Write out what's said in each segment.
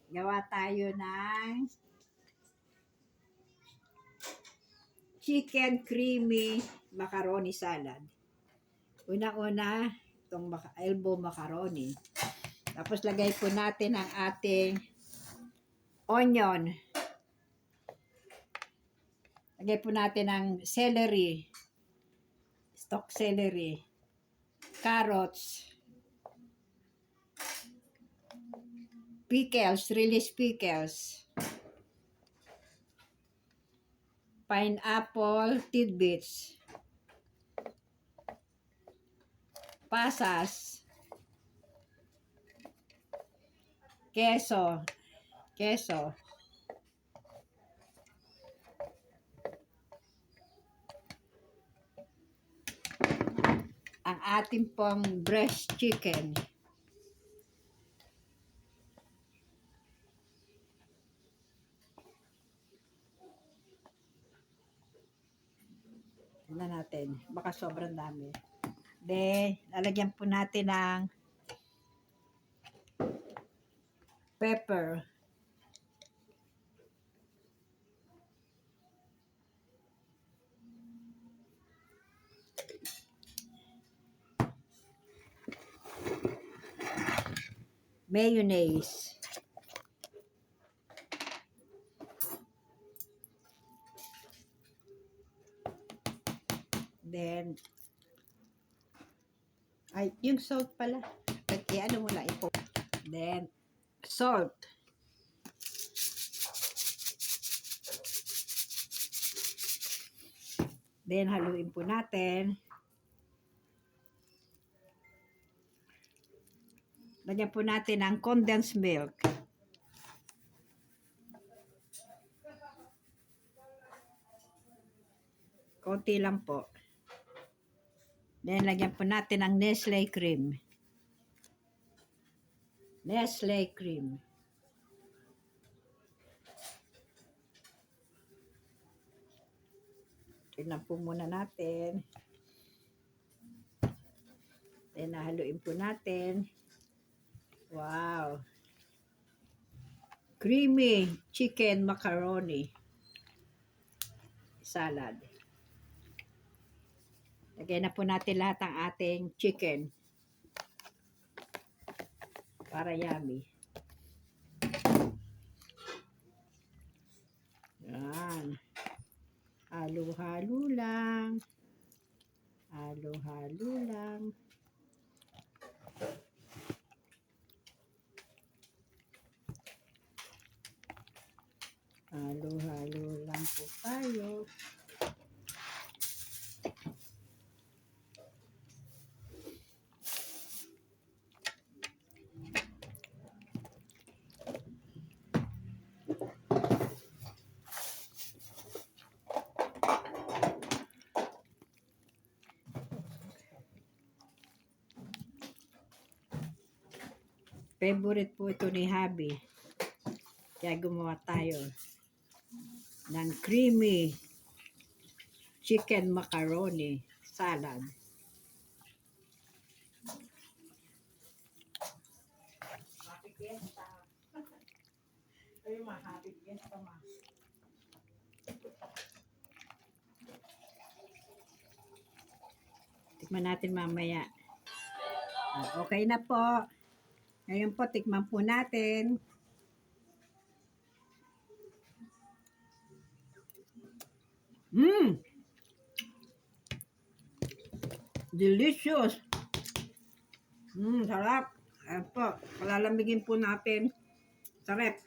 Gawa tayo ng chicken creamy macaroni salad. Una-una, itong elbow macaroni. Tapos lagay po natin ang ating onion. Lagay po natin ang celery, stock celery, carrots, pickles, release pickles, pineapple tidbits, pasas, queso, ang ating pong breast chicken. Tignan natin, baka sobrang dami. Then, lalagyan po natin ng pepper. Mayonnaise. Then, ay, yung salt pala. Ano mo lang ito. Then, salt. Then, haluin po natin. Lagyan po natin ang condensed milk. Konti lang po. Then, lagyan po natin ang Nestle cream. Nestle cream. Tignan po muna natin. Then, nahaluin po natin. Wow! Creamy chicken macaroni salad. Lagyan na po natin lahat ng ating chicken para yummy. Yan. Halo-halo lang. Halo-halo lang. Halo-halo lang po tayo. Favorite po ito ni Habi. Kaya gumawa tayo ng creamy chicken macaroni salad. Happy fiesta. Ay, happy fiesta ma. Tikman natin mamaya. Okay na po. Ngayon po, tikman po natin. Delicious! Sarap! Ayan po, palalamigin po natin sa ref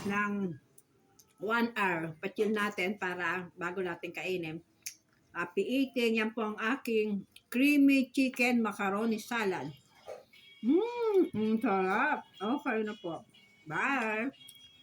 ng 1 hour. Pa-chill natin para bago natin kainin. Happy eating! Yan po ang aking creamy chicken macaroni salad. Sarap! Okay na po. Bye!